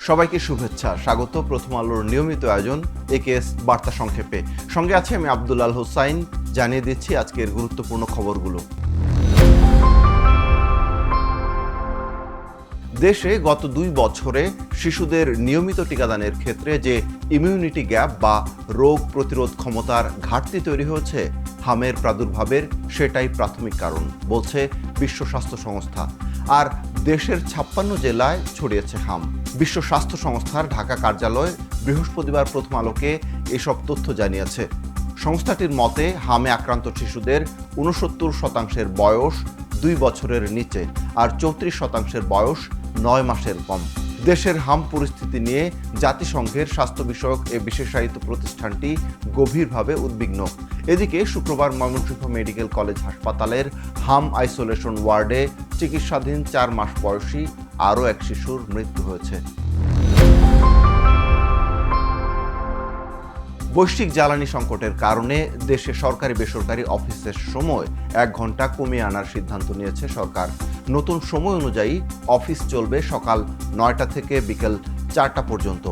সবাইকে শুভেচ্ছা, স্বাগত প্রথম আলোর নিয়মিত আয়োজন একেএস বার্তা সংক্ষেপে। সঙ্গে আছে আমি আব্দুল আল হোসাইন। জানিয়ে দিচ্ছি আজকের গুরুত্বপূর্ণ খবরগুলো। দেশে গত 2 বছরে শিশুদের নিয়মিত টিকাদানের ক্ষেত্রে যে ইমিউনিটি গ্যাপ বা রোগ প্রতিরোধ ক্ষমতার ঘাটতি তৈরি হয়েছে, হামের প্রাদুর্ভাবের সেটাই প্রাথমিক কারণ বলছে বিশ্ব স্বাস্থ্য সংস্থা। আর দেশের 56 জেলায় ছড়িয়েছে হাম। বিশ্ব স্বাস্থ্য সংস্থার ঢাকা কার্যালয় বৃহস্পতিবার প্রথম আলোকে এসব তথ্য জানিয়েছে। সংস্থাটির মতে হামে আক্রান্ত শিশুদের 69% বয়স 2 বছরের নিচে আর 34% বয়স 9 মাসের কম। দেশের হাম পরিস্থিতি নিয়ে জাতিসংঘের স্বাস্থ্য বিষয়ক এ বিশেষায়িত প্রতিষ্ঠানটি গভীরভাবে উদ্বিগ্ন। এদিকে শুক্রবার ময়মনসিংহ মেডিকেল কলেজ হাসপাতালের হাম আইসোলেশন ওয়ার্ডে চিকিৎসাধীন 4 মাস বয়সী আরও এক শিশুর মৃত্যু হয়েছে। বৈশ্বিক জ্বালানি সংকটের কারণে দেশে সরকারি বেসরকারি অফিসের সময় 1 ঘন্টা কমিয়ে আনার সিদ্ধান্ত নিয়েছে সরকার। নতুন সময় অনুযায়ী অফিস চলবে সকাল 9টা থেকে বিকেল 4টা পর্যন্ত,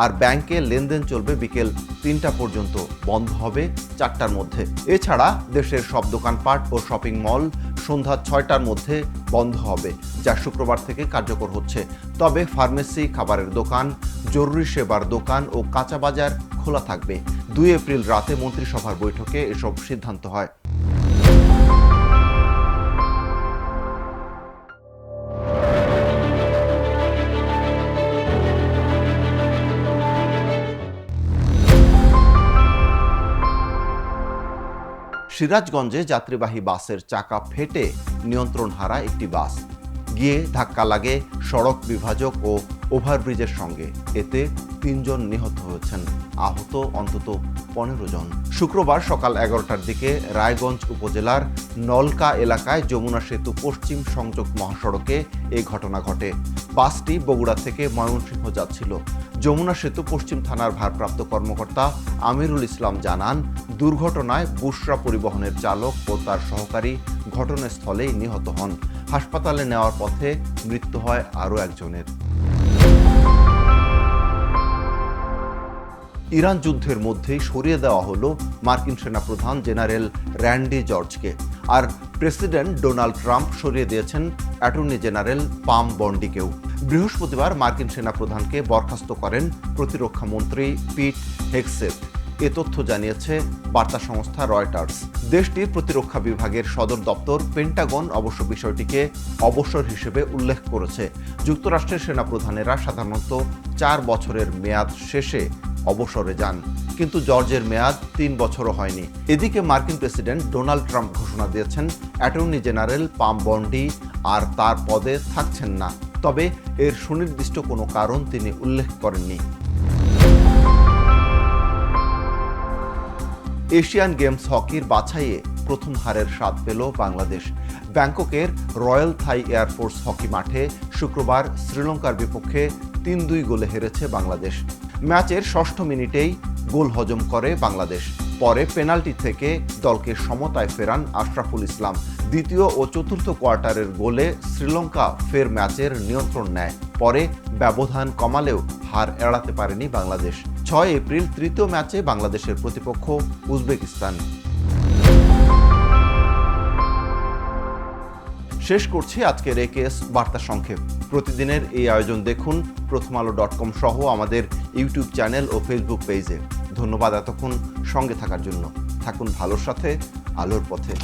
আর ব্যাংকে লেনদেন চলবে বিকেল 3টা পর্যন্ত, বন্ধ হবে 4টার মধ্যে। এছাড়া দেশের সব দোকানপাট ও শপিং মল সন্ধ্যা 6টার মধ্যে বন্ধ হবে, যা শুক্রবার থেকে কার্যকর হচ্ছে। তবে ফার্মেসি, খাবারের দোকান, জরুরি সেবার দোকান ও কাঁচা বাজার খোলা থাকবে। 2 এপ্রিল রাতে মন্ত্রিসভার বৈঠকে এসব সিদ্ধান্ত হয়। সিরাজগঞ্জে যাত্রীবাহী বাসের চাকা ফেটে নিয়ন্ত্রণ হারায় একটি বাস, গিয়ে ধাক্কা লাগে সড়ক বিভাজক ও ওভারব্রিজের সঙ্গে। এতে 3 জন নিহত হয়েছেন, আহত অন্তত 15 জন। শুক্রবার সকাল 11টার দিকে রায়গঞ্জ উপজেলার নলকা এলাকায় যমুনা সেতু পশ্চিম সংযোগ মহাসড়কে এই ঘটনা ঘটে। বাসটি বগুড়া থেকে ময়মনসিংহ যাচ্ছিল। যমুনা সেতু পশ্চিম থানার ভারপ্রাপ্ত কর্মকর্তা আমিরুল ইসলাম জানান, দুর্ঘটনায় বুশরা পরিবহনের চালক ও তার সহকারী ঘটনাস্থলেই নিহত হন। হাসপাতালে নেওয়ার পথে মৃত্যু হয় আরও একজনের। ইরান যুদ্ধের মধ্যেই সরিয়ে দেওয়া হলো মার্কিন সেনাপ্রধান জেনারেল র্যান্ডি জর্জকে, আর প্রেসিডেন্ট ডোনাল্ড ট্রাম্প সরিয়ে দিয়েছেন অ্যাটর্নি জেনারেল পাম বন্ডিকেও। বৃহস্পতিবার মার্কিন সেনাপ্রধানকে বরখাস্ত করেন প্রতিরক্ষা মন্ত্রী পিট হেগসেথ। এ তথ্য জানিয়েছে বার্তা সংস্থা রয়টার্স। দেশটির প্রতিরক্ষা বিভাগের সদর দপ্তর পেন্টাগন অবশ্য বিষয়টিকে অবসর হিসেবে উল্লেখ করেছে। যুক্তরাষ্ট্রের সেনাপ্রধানেরা সাধারণত 4 বছরের মেয়াদ শেষে অবসরে যান, কিন্তু জর্জের মেয়াদ 3 বছরও হয়নি। এদিকে মার্কিন প্রেসিডেন্ট ডোনাল্ড ট্রাম্প ঘোষণা দিয়েছেন অ্যাটর্নি জেনারেল পাম বন্ডি আর তার পদে থাকছেন না, তবে এর সুনির্দিষ্ট কোনো কারণ তিনি উল্লেখ করেননি। এশিয়ান গেমস হকির বাছাইয়ে প্রথম হারের স্বাদ পেল Bangladesh. ব্যাংককের Royal Thai air force hockey মাঠে শুক্রবার শ্রীলঙ্কার বিপক্ষে 3-2 গোলে হেরেছে বাংলাদেশ। ম্যাচের 6ষ্ঠ মিনিটেই গোল হজম করে বাংলাদেশ। পরে পেনাল্টি থেকে দলকে সমতায় ফেরান আশরাফুল ইসলাম। দ্বিতীয় ও চতুর্থ কোয়ার্টারের গোলে শ্রীলঙ্কা ফের ম্যাচের নিয়ন্ত্রণ নেয়। পরে ব্যবধান কমালেও হার এড়াতে পারেনি বাংলাদেশ। 6 এপ্রিল তৃতীয় ম্যাচে বাংলাদেশের প্রতিপক্ষ উজবেকিস্তান। শেষ করছি আজকের একেএস বার্তা সংক্ষেপ। প্রতিদিনের এই আয়োজন দেখুন প্রথমআলো.com সহ আমাদের ইউটিউব চ্যানেল ও ফেসবুক পেজে। ধন্যবাদ এতক্ষণ সঙ্গে থাকার জন্য। থাকুন ভালোর সাথে, আলোর পথে।